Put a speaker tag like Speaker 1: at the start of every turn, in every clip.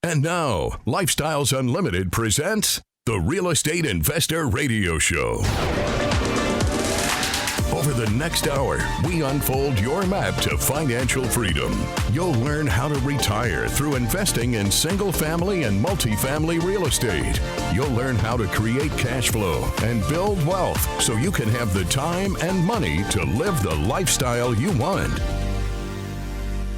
Speaker 1: And now, Lifestyles Unlimited presents the Real Estate Investor Radio Show. Over the next hour, we unfold your map to financial freedom. You'll learn how to retire through investing in single-family and multifamily real estate. You'll learn how to create cash flow and build wealth so you can have the time and money to live the lifestyle you want.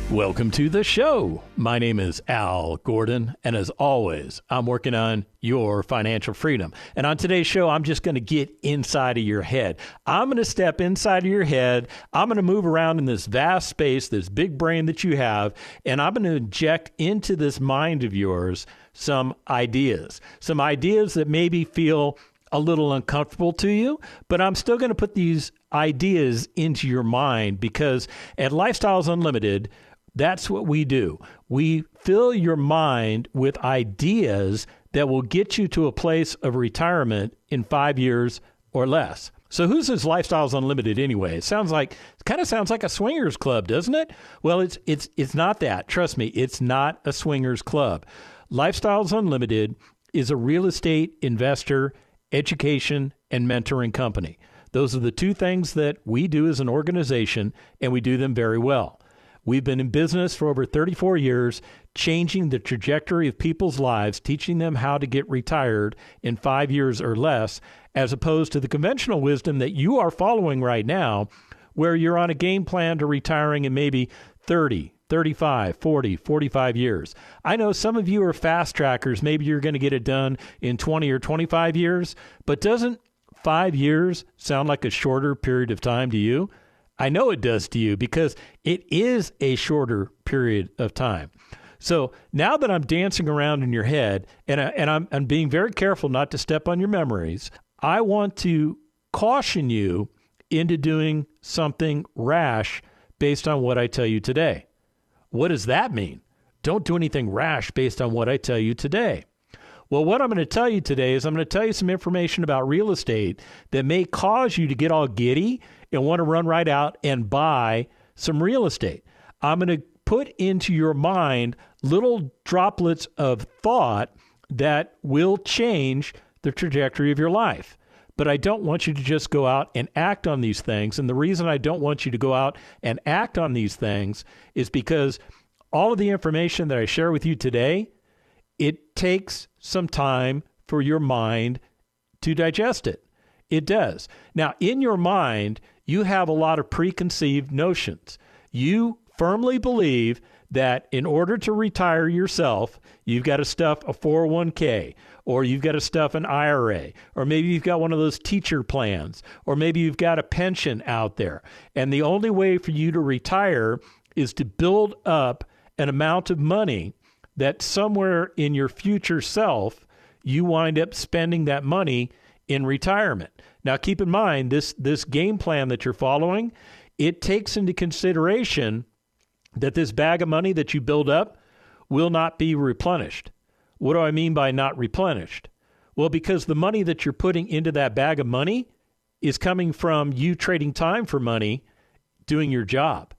Speaker 2: Welcome to the show. My name is Al Gordon, and as always, I'm working on your financial freedom. And on today's show, I'm just going to get inside of your head. I'm going to step inside of your head. I'm going to move around in this vast space, this big brain that you have, and I'm going to inject into this mind of yours some ideas that maybe feel a little uncomfortable to you, but I'm still going to put these ideas into your mind because at Lifestyles Unlimited, that's what we do. We fill your mind with ideas that will get you to a place of retirement in 5 years or less. So who's this Lifestyles Unlimited anyway? It kind of sounds like a swingers club, doesn't it? Well, it's not that. Trust me, it's not a swingers club. Lifestyles Unlimited is a real estate investor, education, and mentoring company. Those are the two things that we do as an organization, and we do them very well. We've been in business for over 34 years, changing the trajectory of people's lives, teaching them how to get retired in 5 years or less, as opposed to the conventional wisdom that you are following right now, where you're on a game plan to retiring in maybe 30, 35, 40, 45 years. I know some of you are fast trackers. Maybe you're going to get it done in 20 or 25 years, but doesn't 5 years sound like a shorter period of time to you? I know it does to you because it is a shorter period of time. So now that I'm dancing around in your head and I'm being very careful not to step on your memories, I want to caution you into doing something rash based on what I tell you today. What does that mean? Don't do anything rash based on what I tell you today. Well, what I'm going to tell you today is I'm going to tell you some information about real estate that may cause you to get all giddy and want to run right out and buy some real estate. I'm going to put into your mind little droplets of thought that will change the trajectory of your life. But I don't want you to just go out and act on these things. And the reason I don't want you to go out and act on these things is because all of the information that I share with you today, it takes some time for your mind to digest it. It does. Now, in your mind, you have a lot of preconceived notions. You firmly believe that in order to retire yourself, you've got to stuff a 401k, or you've got to stuff an IRA, or maybe you've got one of those teacher plans, or maybe you've got a pension out there. And the only way for you to retire is to build up an amount of money that somewhere in your future self, you wind up spending that money in retirement. Now, keep in mind, this game plan that you're following, it takes into consideration that this bag of money that you build up will not be replenished. What do I mean by not replenished? Well, because the money that you're putting into that bag of money is coming from you trading time for money doing your job.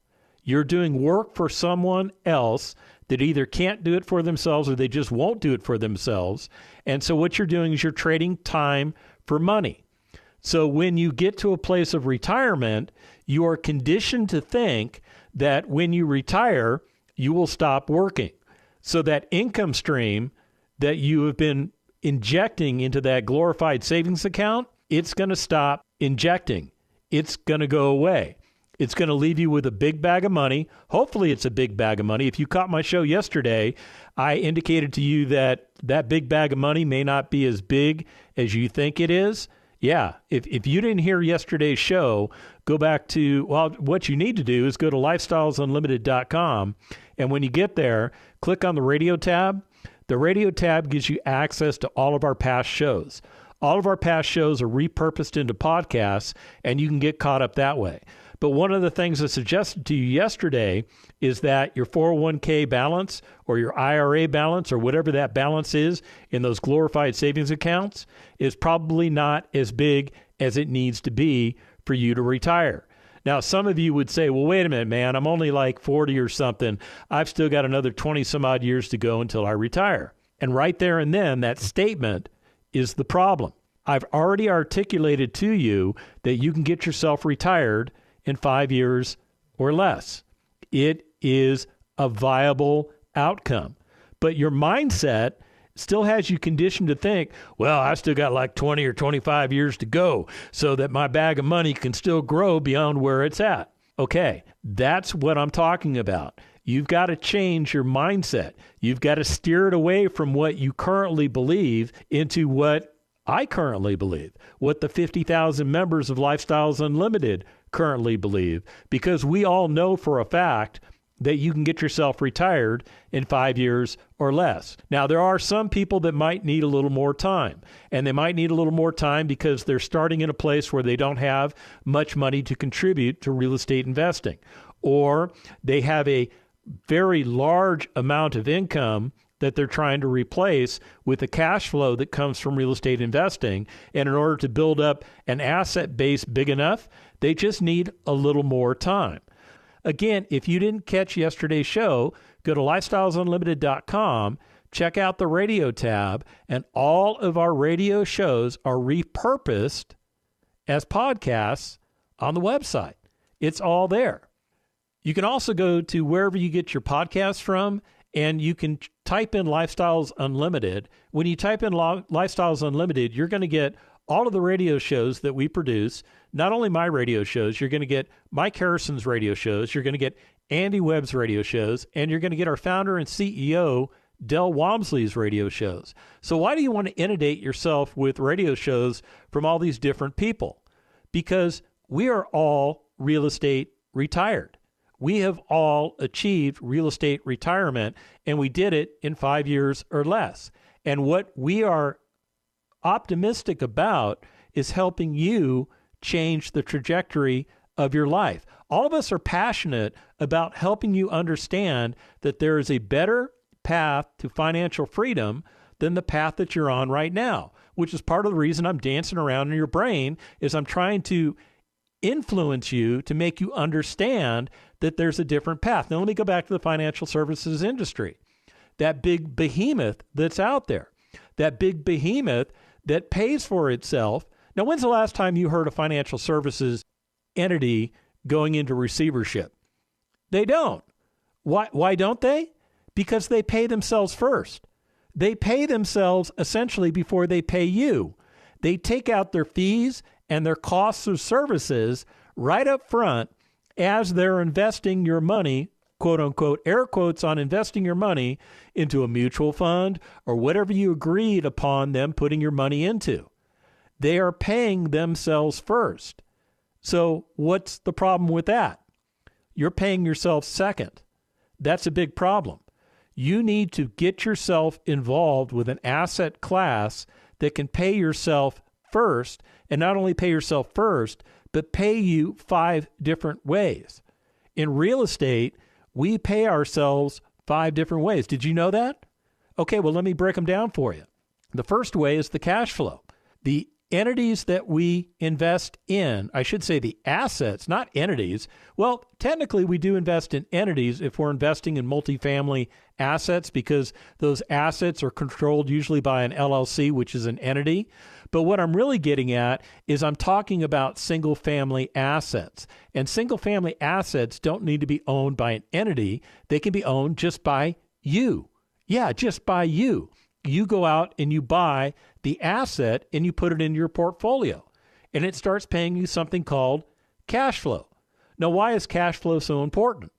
Speaker 2: You're doing work for someone else that either can't do it for themselves or they just won't do it for themselves. And so what you're doing is you're trading time for money. So when you get to a place of retirement, you are conditioned to think that when you retire, you will stop working. So that income stream that you have been injecting into that glorified savings account, it's going to stop injecting. It's going to go away. It's going to leave you with a big bag of money. Hopefully it's a big bag of money. If you caught my show yesterday, I indicated to you that that big bag of money may not be as big as you think it is. Yeah, if you didn't hear yesterday's show, go back to, well, what you need to do is go to lifestylesunlimited.com. And when you get there, click on the radio tab. The radio tab gives you access to all of our past shows. All of our past shows are repurposed into podcasts, and you can get caught up that way. But one of the things I suggested to you yesterday is that your 401k balance or your IRA balance or whatever that balance is in those glorified savings accounts is probably not as big as it needs to be for you to retire. Now, some of you would say, well, wait a minute, man, I'm only like 40 or something. I've still got another 20 some odd years to go until I retire. And right there and then, that statement is the problem. I've already articulated to you that you can get yourself retired in 5 years or less. It is a viable outcome. But your mindset still has you conditioned to think, well, I still got like 20 or 25 years to go so that my bag of money can still grow beyond where it's at. Okay, that's what I'm talking about. You've got to change your mindset. You've got to steer it away from what you currently believe into what I currently believe, what the 50,000 members of Lifestyles Unlimited currently believe, because we all know for a fact that you can get yourself retired in 5 years or less. Now, there are some people that might need a little more time, and they might need a little more time because they're starting in a place where they don't have much money to contribute to real estate investing, or they have a very large amount of income that they're trying to replace with the cash flow that comes from real estate investing. And in order to build up an asset base big enough, they just need a little more time. Again, if you didn't catch yesterday's show, go to lifestylesunlimited.com, check out the radio tab, and all of our radio shows are repurposed as podcasts on the website. It's all there. You can also go to wherever you get your podcasts from, and you can type in Lifestyles Unlimited. When you type in Lifestyles Unlimited, you're going to get all of the radio shows that we produce. Not only my radio shows, you're going to get Mike Harrison's radio shows, you're going to get Andy Webb's radio shows, and you're going to get our founder and CEO, Del Walmsley's radio shows. So why do you want to inundate yourself with radio shows from all these different people? Because we are all real estate retired. We have all achieved real estate retirement, and we did it in 5 years or less. And what we are optimistic about is helping you change the trajectory of your life. All of us are passionate about helping you understand that there is a better path to financial freedom than the path that you're on right now, which is part of the reason I'm dancing around in your brain, is I'm trying to influence you to make you understand that there's a different path. Now, let me go back to the financial services industry. That big behemoth that's out there, that big behemoth that pays for itself. Now, when's the last time you heard a financial services entity going into receivership? They don't. Why don't they? Because they pay themselves first. They pay themselves essentially before they pay you. They take out their fees and their costs of services right up front as they're investing your money, quote unquote, air quotes on investing your money into a mutual fund or whatever you agreed upon them putting your money into. They are paying themselves first. So what's the problem with that? You're paying yourself second. That's a big problem. You need to get yourself involved with an asset class that can pay yourself first, and not only pay yourself first, but pay you 5 different ways. In real estate, we pay ourselves 5 different ways. Did you know that? Okay, well, let me break them down for you. The first way is the cash flow. The entities that we invest in, I should say the assets, not entities. Well, technically we do invest in entities if we're investing in multifamily assets, because those assets are controlled usually by an LLC, which is an entity. But what I'm really getting at is I'm talking about single family assets. And single family assets don't need to be owned by an entity. They can be owned just by you. Yeah, just by you. You go out and you buy the asset and you put it in your portfolio, and it starts paying you something called cash flow. Now, why is cash flow so important?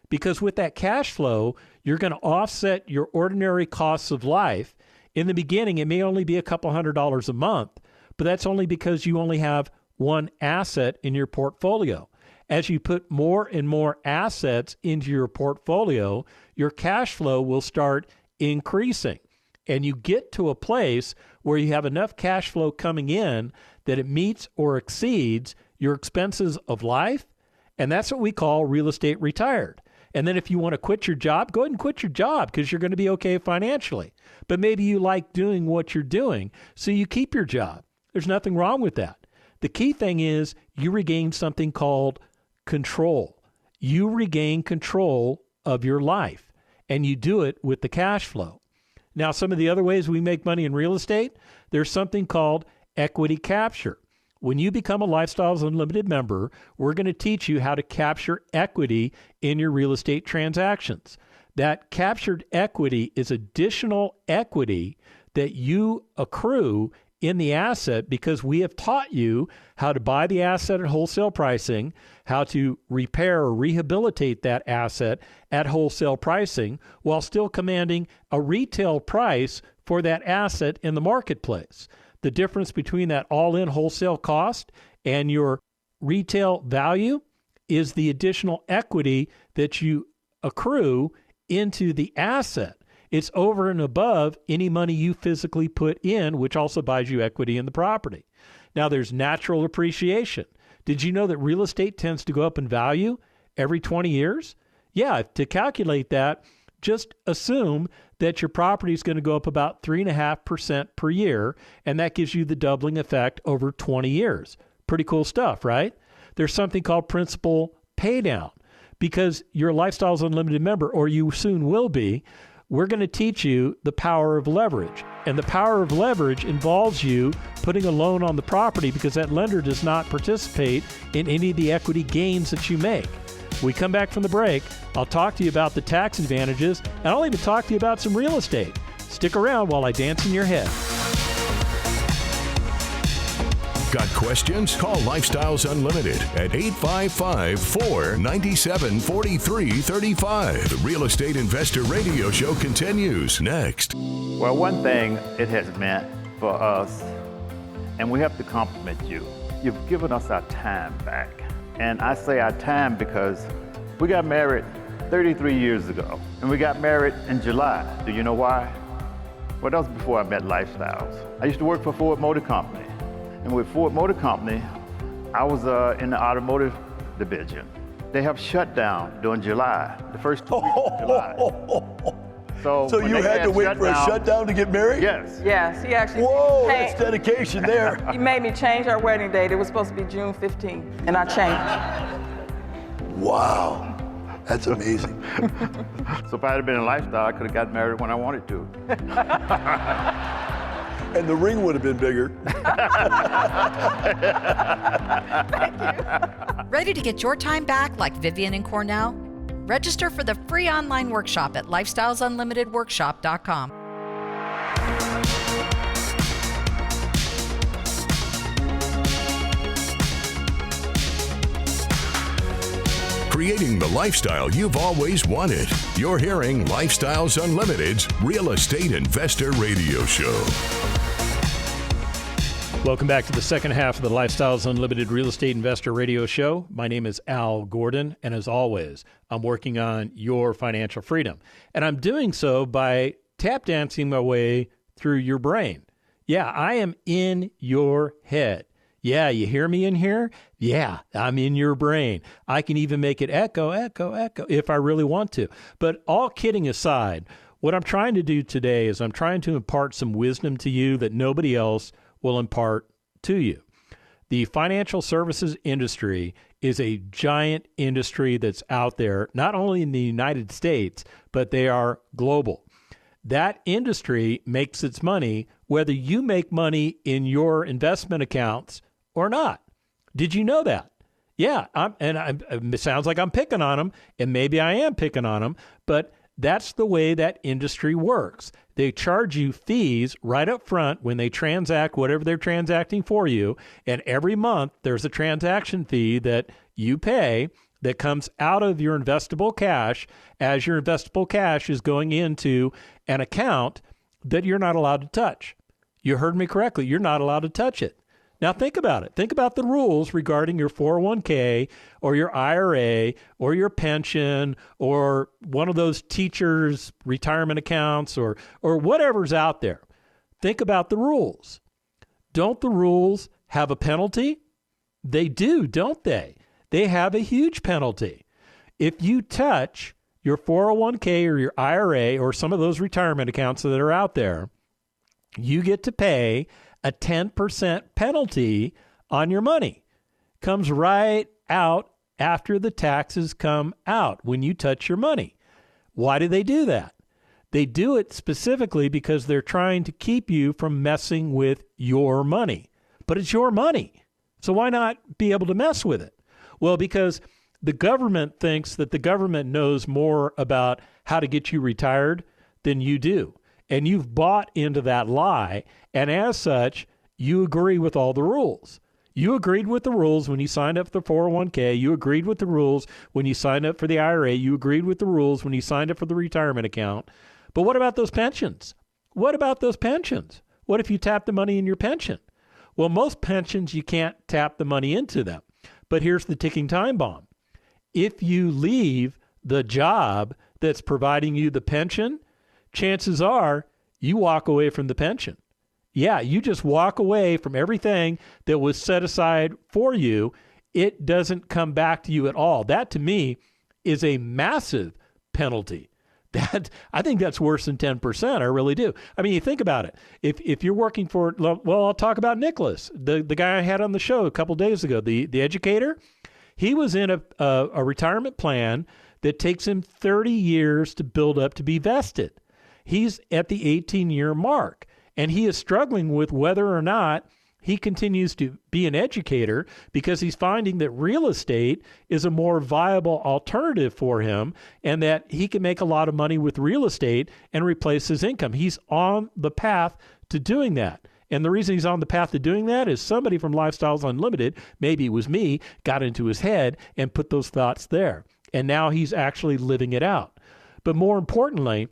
Speaker 2: Because with that cash flow, you're going to offset your ordinary costs of life. In the beginning, it may only be a couple $100s a month, but that's only because you only have one asset in your portfolio. As you put more and more assets into your portfolio, your cash flow will start increasing. And you get to a place where you have enough cash flow coming in that it meets or exceeds your expenses of life. And that's what we call real estate retired. And then if you want to quit your job, go ahead and quit your job because you're going to be okay financially. But maybe you like doing what you're doing, so you keep your job. There's nothing wrong with that. The key thing is you regain something called control. You regain control of your life, and you do it with the cash flow. Now, some of the other ways we make money in real estate, there's something called equity capture. When you become a Lifestyles Unlimited member, we're going to teach you how to capture equity in your real estate transactions. That captured equity is additional equity that you accrue in the asset because we have taught you how to buy the asset at wholesale pricing, how to repair or rehabilitate that asset at wholesale pricing while still commanding a retail price for that asset in the marketplace. The difference between that all-in wholesale cost and your retail value is the additional equity that you accrue into the asset. It's over and above any money you physically put in, which also buys you equity in the property. Now, there's natural appreciation. Did you know that real estate tends to go up in value every 20 years? Yeah, to calculate that, just assume that your property is going to go up about 3.5% per year, and that gives you the doubling effect over 20 years. Pretty cool stuff, right? There's something called principal paydown. Because you're a Lifestyles Unlimited member, or you soon will be, we're going to teach you the power of leverage. And the power of leverage involves you putting a loan on the property because that lender does not participate in any of the equity gains that you make. When we come back from the break, I'll talk to you about the tax advantages, and I'll even talk to you about some real estate. Stick around while I dance in your head.
Speaker 1: Got questions? Call Lifestyles Unlimited at 855-497-4335. The Real Estate Investor Radio Show continues next.
Speaker 3: Well, one thing it has meant for us, and we have to compliment you, you've given us our time back. And I say our time because we got married 33 years ago, and we got married in July. Do you know why? Well, that was before I met Lifestyles. I used to work for Ford Motor Company. And with Ford Motor Company, I was in the automotive division. They have shut down during July, the first 2 weeks of July. So
Speaker 4: you had to wait for a shutdown to get married?
Speaker 3: Yes.
Speaker 5: Yes, he actually.
Speaker 4: Whoa, that's dedication there.
Speaker 5: He made me change our wedding date. It was supposed to be June 15th, and I changed.
Speaker 4: Wow, that's amazing.
Speaker 3: So if I had been in Lifestyle, I could have gotten married when I wanted to.
Speaker 4: And the ring would have been bigger.
Speaker 5: Thank you.
Speaker 6: Ready to get your time back like Vivian and Cornell? Register for the free online workshop at lifestylesunlimitedworkshop.com.
Speaker 1: Creating the lifestyle you've always wanted. You're hearing Lifestyles Unlimited's Real Estate Investor Radio Show.
Speaker 2: Welcome back to the second half of the Lifestyles Unlimited Real Estate Investor Radio Show. My name is Al Gordon, and as always, I'm working on your financial freedom. And I'm doing so by tap dancing my way through your brain. Yeah, I am in your head. Yeah, you hear me in here? Yeah, I'm in your brain. I can even make it echo, echo, echo if I really want to. But all kidding aside, what I'm trying to do today is I'm trying to impart some wisdom to you that nobody else will impart to you. The financial services industry is a giant industry that's out there, not only in the United States, but they are global. That industry makes its money whether you make money in your investment accounts or not. Did you know that? Yeah, it sounds like I'm picking on them, and maybe I am picking on them, but that's the way that industry works. They charge you fees right up front when they transact whatever they're transacting for you, and every month there's a transaction fee that you pay that comes out of your investable cash as your investable cash is going into an account that you're not allowed to touch. You heard me correctly. You're not allowed to touch it. Now think about it. Think about the rules regarding your 401k or your IRA or your pension or one of those teachers' retirement accounts or whatever's out there. Think about the rules. Don't the rules have a penalty? They do, don't they? They have a huge penalty. If you touch your 401k or your IRA or some of those retirement accounts that are out there, you get to pay a 10% penalty on your money. Comes right out after the taxes come out when you touch your money. Why do they do that? They do it specifically because they're trying to keep you from messing with your money. But it's your money. So why not be able to mess with it? Well, because the government thinks that the government knows more about how to get you retired than you do. And you've bought into that lie. And as such, you agree with all the rules. You agreed with the rules when you signed up for the 401k. You agreed with the rules when you signed up for the IRA. You agreed with the rules when you signed up for the retirement account. But what about those pensions? What about those pensions? What if you tap the money in your pension? Well, most pensions, you can't tap the money into them. But here's the ticking time bomb. If you leave the job that's providing you the pension, chances are you walk away from the pension. Yeah, you just walk away from everything that was set aside for you. It doesn't come back to you at all. That, to me, is a massive penalty. I think that's worse than 10%. I really do. I mean, you think about it. If you're working for, well, I'll talk about Nicholas, the guy I had on the show a couple days ago, the educator. He was in a retirement plan that takes him 30 years to build up to be vested. He's at the 18-year mark, and he is struggling with whether or not he continues to be an educator because he's finding that real estate is a more viable alternative for him and that he can make a lot of money with real estate and replace his income. He's on the path to doing that. And the reason he's on the path to doing that is somebody from Lifestyles Unlimited, maybe it was me, got into his head and put those thoughts there. And now he's actually living it out. But more importantly,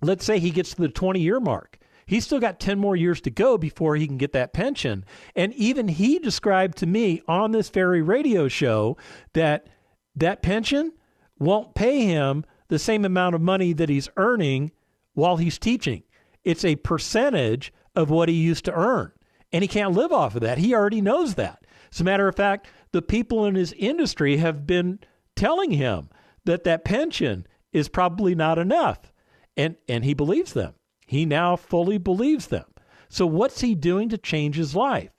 Speaker 2: let's say he gets to the 20-year mark. He's still got 10 more years to go before he can get that pension. And even he described to me on this very radio show that that pension won't pay him the same amount of money that he's earning while he's teaching. It's a percentage of what he used to earn. And he can't live off of that. He already knows that. As a matter of fact, the people in his industry have been telling him that that pension is probably not enough. And he believes them. He now fully believes them. So what's he doing to change his life?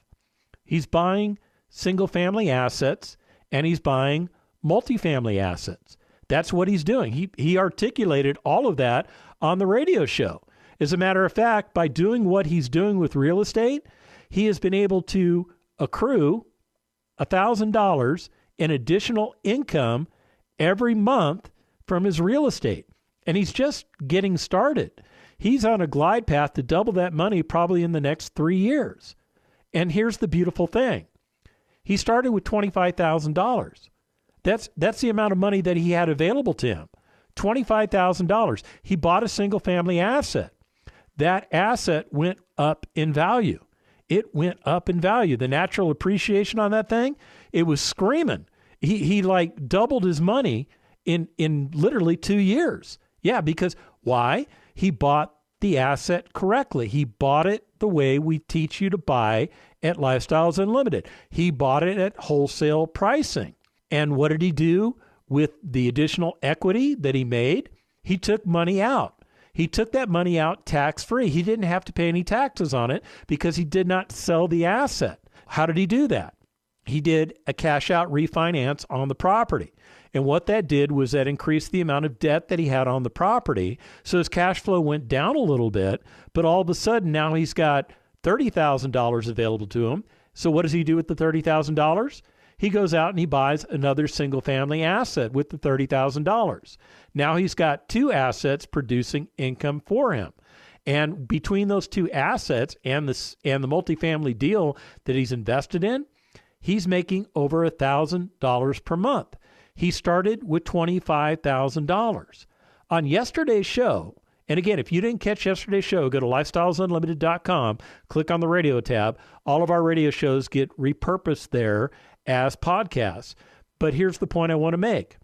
Speaker 2: He's buying single-family assets and he's buying multifamily assets. That's what he's doing. He articulated all of that on the radio show. As a matter of fact, by doing what he's doing with real estate, he has been able to accrue $1,000 in additional income every month from his real estate. And he's just getting started. He's on a glide path to double that money probably in the next 3 years. And here's the beautiful thing. He started with $25,000. That's the amount of money that he had available to him. $25,000. He bought a single family asset. That asset went up in value. It went up in value. The natural appreciation on that thing, it was screaming. He like doubled his money in literally 2 years. Yeah, because why? He bought the asset correctly. He bought it the way we teach you to buy at Lifestyles Unlimited. He bought it at wholesale pricing. And what did he do with the additional equity that he made? He took money out. He took that money out tax-free. He didn't have to pay any taxes on it because he did not sell the asset. How did he do that? He did a cash-out refinance on the property. And what that did was that increased the amount of debt that he had on the property. So his cash flow went down a little bit, but all of a sudden now he's got $30,000 available to him. So what does he do with the $30,000? He goes out and he buys another single family asset with the $30,000. Now he's got two assets producing income for him. And between those two assets and the multifamily deal that he's invested in, he's making over $1,000 per month. He started with $25,000. On yesterday's show, and again, if you didn't catch yesterday's show, go to lifestylesunlimited.com, click on the radio tab. All of our radio shows get repurposed there as podcasts. But here's the point I want to make.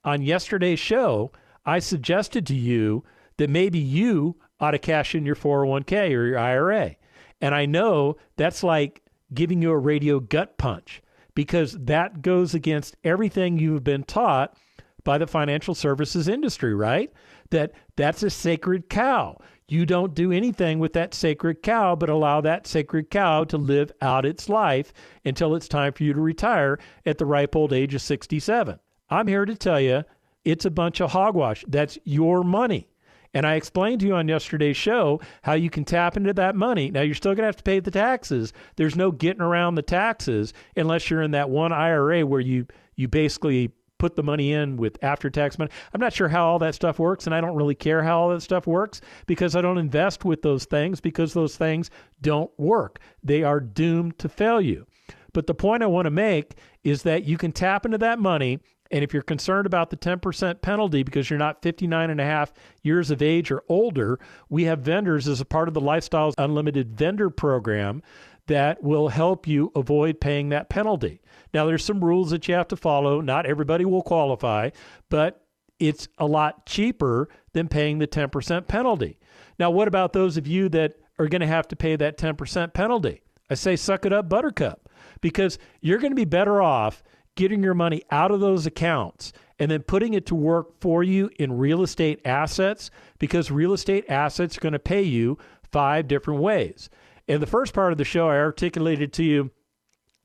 Speaker 2: On yesterday's show, I suggested to you that maybe you ought to cash in your 401k or your IRA. And I know that's like giving you a radio gut punch, because that goes against everything you've been taught by the financial services industry, right? That's a sacred cow. you don't do anything with that sacred cow, but allow that sacred cow to live out its life until it's time for you to retire at the ripe old age of 67. I'm here to tell you it's a bunch of hogwash. That's your money. And I explained to you on yesterday's show how you can tap into that money. Now, you're still going to have to pay the taxes. There's no getting around the taxes unless you're in that one IRA where you basically put the money in with after-tax money. I'm not sure how all that stuff works, and I don't really care how all that stuff works because I don't invest with those things because those things don't work. They are doomed to fail you. But the point I want to make is that you can tap into that money, and if you're concerned about the 10% penalty because you're not 59 and a half years of age or older, we have vendors as a part of the Lifestyles Unlimited vendor program that will help you avoid paying that penalty. Now, there's some rules that you have to follow. Not everybody will qualify, but it's a lot cheaper than paying the 10% penalty. Now, what about those of you that are going to have to pay that 10% penalty? I say suck it up, buttercup, because you're going to be better off getting your money out of those accounts and then putting it to work for you in real estate assets, because real estate assets are going to pay you 5 different ways. In the first part of the show, I articulated to you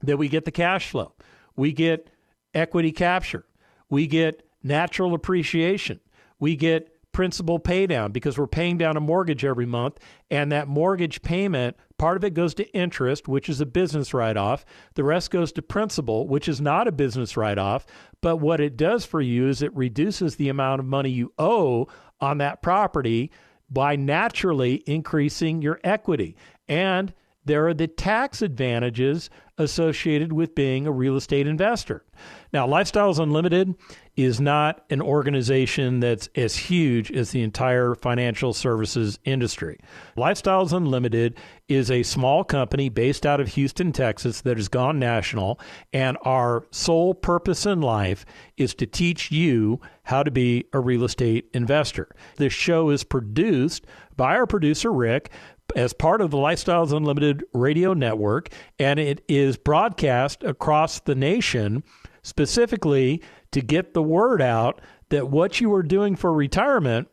Speaker 2: that we get the cash flow, we get equity capture, we get natural appreciation, we get principal pay down because we're paying down a mortgage every month, and that mortgage payment, part of it goes to interest, which is a business write-off. The rest goes to principal, which is not a business write-off. But what it does for you is it reduces the amount of money you owe on that property by naturally increasing your equity. And there are the tax advantages associated with being a real estate investor. Now, Lifestyles Unlimited is not an organization that's as huge as the entire financial services industry. Lifestyles Unlimited is a small company based out of Houston, Texas that has gone national, and our sole purpose in life is to teach you how to be a real estate investor. This show is produced by our producer, Rick, as part of the Lifestyles Unlimited radio network, and it is broadcast across the nation specifically to get the word out that what you are doing for retirement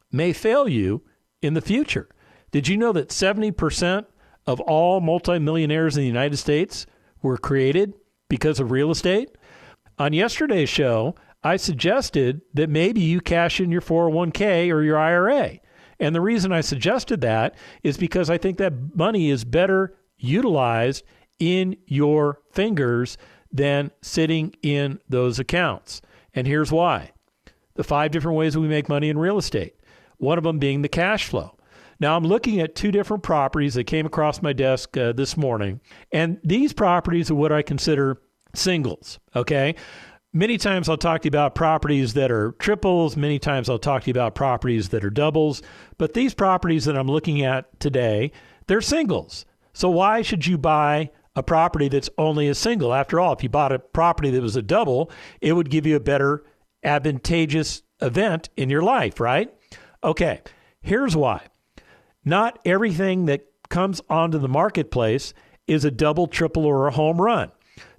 Speaker 2: may fail you in the future. Did you know that 70% of all multimillionaires in the United States were created because of real estate? On yesterday's show, I suggested that maybe you cash in your 401k or your IRA. And the reason I suggested that is because I think that money is better utilized in your fingers than sitting in those accounts. And here's why. The 5 different ways we make money in real estate. One of them being the cash flow. Now, I'm looking at 2 different properties that came across my desk this morning. And these properties are what I consider singles, okay? Many times I'll talk to you about properties that are triples. Many times I'll talk to you about properties that are doubles. But these properties that I'm looking at today, they're singles. So why should you buy a property that's only a single? After all, if you bought a property that was a double, it would give you a better advantageous event in your life, right? Okay, here's why. Not everything that comes onto the marketplace is a double, triple, or a home run.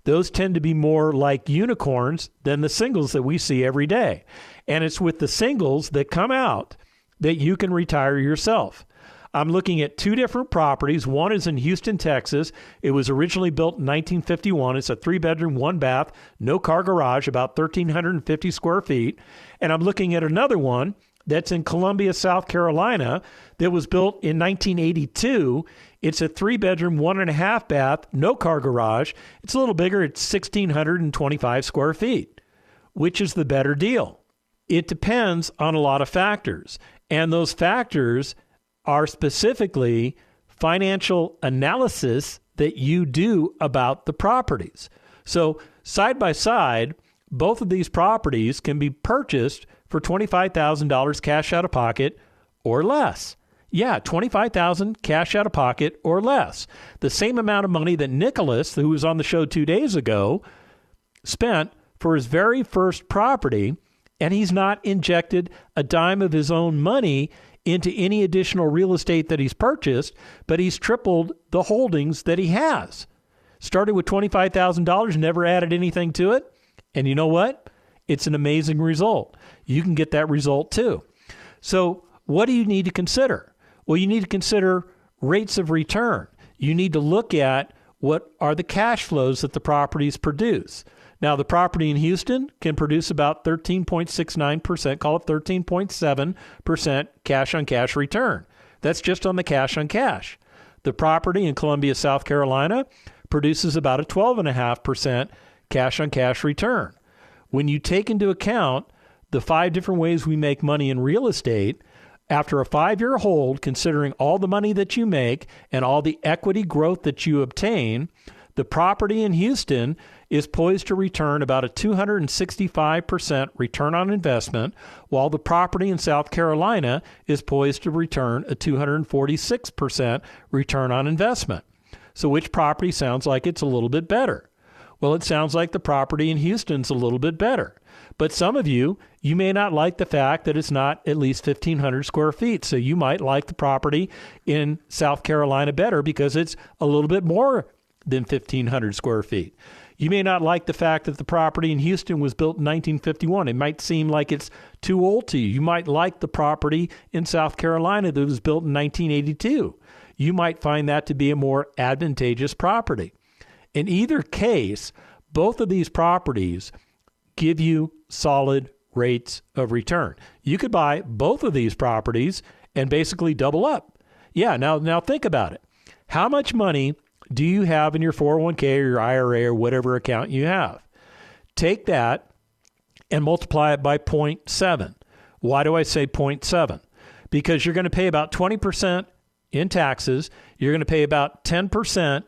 Speaker 2: Those tend to be more like unicorns than the singles that we see every day. And it's with the singles that come out that you can retire yourself. I'm looking at 2 different properties. One is in Houston, Texas. It was originally built in 1951. It's a 3-bedroom, 1-bath, no-car garage, about 1,350 square feet. And I'm looking at another one that's in Columbia, South Carolina, that was built in 1982. It's a 3-bedroom, 1.5-bath, no-car garage. It's a little bigger. It's 1,625 square feet. Which is the better deal? It depends on a lot of factors. And those factors are specifically financial analysis that you do about the properties. So side by side, both of these properties can be purchased for $25,000 cash out of pocket or less. Yeah, $25,000 cash out of pocket or less. The same amount of money that Nicholas, who was on the show 2 days ago, spent for his very first property, and he's not injected a dime of his own money into any additional real estate that he's purchased, but he's tripled the holdings that he has. Started with $25,000, never added anything to it. And you know what? It's an amazing result. You can get that result too. So what do you need to consider? Well, you need to consider rates of return. You need to look at what are the cash flows that the properties produce. Now, the property in Houston can produce about 13.69%, call it 13.7% cash-on-cash return. That's just on the cash-on-cash. The property in Columbia, South Carolina, produces about a 12.5% cash-on-cash return. When you take into account the 5 different ways we make money in real estate, after a 5-year hold, considering all the money that you make and all the equity growth that you obtain, the property in Houston is poised to return about a 265% return on investment, while the property in South Carolina is poised to return a 246% return on investment. So which property sounds like it's a little bit better? Well, it sounds like the property in Houston's a little bit better. But some of you may not like the fact that it's not at least 1,500 square feet. So you might like the property in South Carolina better because it's a little bit more than 1,500 square feet. You may not like the fact that the property in Houston was built in 1951. It might seem like it's too old to you. You might like the property in South Carolina that was built in 1982. You might find that to be a more advantageous property. In either case, both of these properties give you solid rates of return. You could buy both of these properties and basically double up. Yeah, now think about it. How much money do you have in your 401k or your IRA or whatever account you have? Take that and multiply it by 0.7. Why do I say 0.7? Because you're going to pay about 20% in taxes. You're going to pay about 10%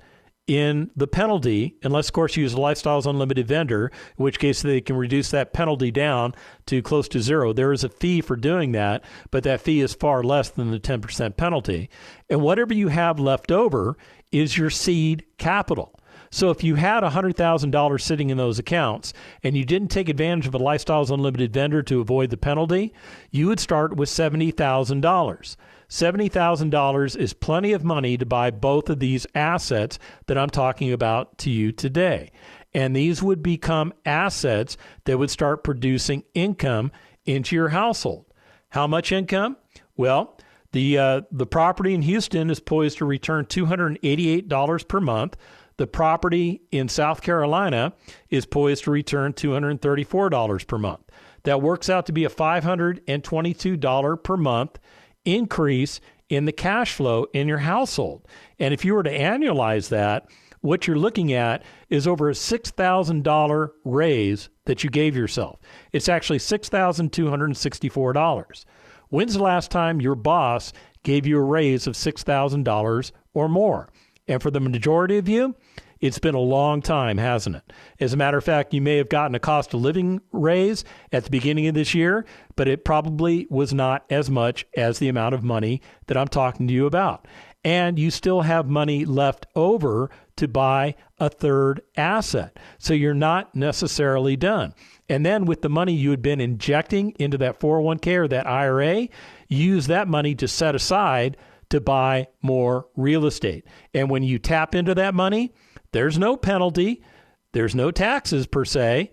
Speaker 2: in the penalty, unless, of course, you use a Lifestyles Unlimited vendor, in which case they can reduce that penalty down to close to zero. There is a fee for doing that, but that fee is far less than the 10% penalty. And whatever you have left over is your seed capital. So if you had $100,000 sitting in those accounts and you didn't take advantage of a Lifestyles Unlimited vendor to avoid the penalty, you would start with $70,000. $70,000 is plenty of money to buy both of these assets that I'm talking about to you today. And these would become assets that would start producing income into your household. How much income? Well, the property in Houston is poised to return $288 per month. The property in South Carolina is poised to return $234 per month. That works out to be a $522 per month increase in the cash flow in your household. And if you were to annualize that, what you're looking at is over a $6,000 raise that you gave yourself. It's actually $6,264. When's the last time your boss gave you a raise of $6,000 or more? And for the majority of you, it's been a long time, hasn't it? As a matter of fact, you may have gotten a cost of living raise at the beginning of this year, but it probably was not as much as the amount of money that I'm talking to you about. And you still have money left over to buy a third asset. So you're not necessarily done. And then with the money you had been injecting into that 401k or that IRA, use that money to set aside to buy more real estate. And when you tap into that money, there's no penalty. There's no taxes per se.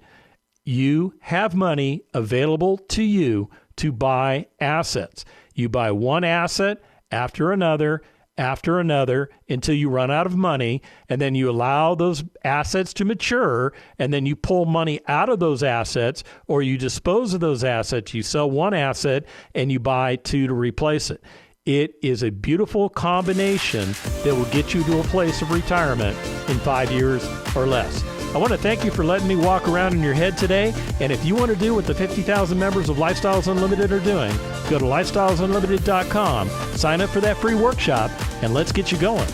Speaker 2: You have money available to you to buy assets. You buy one asset after another until you run out of money, and then you allow those assets to mature, and then you pull money out of those assets, or you dispose of those assets. You sell one asset and you buy two to replace it. It is a beautiful combination that will get you to a place of retirement in 5 years or less. I want to thank you for letting me walk around in your head today. And if you want to do what the 50,000 members of Lifestyles Unlimited are doing, go to lifestylesunlimited.com, sign up for that free workshop, and let's get you going.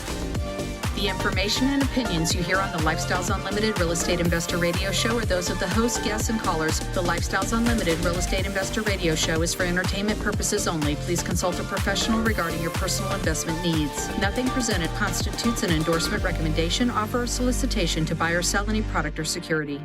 Speaker 7: The information and opinions you hear on the Lifestyles Unlimited Real Estate Investor Radio Show are those of the hosts, guests, and callers. The Lifestyles Unlimited Real Estate Investor Radio Show is for entertainment purposes only. Please consult a professional regarding your personal investment needs. Nothing presented constitutes an endorsement, recommendation, offer, or solicitation to buy or sell any product or security.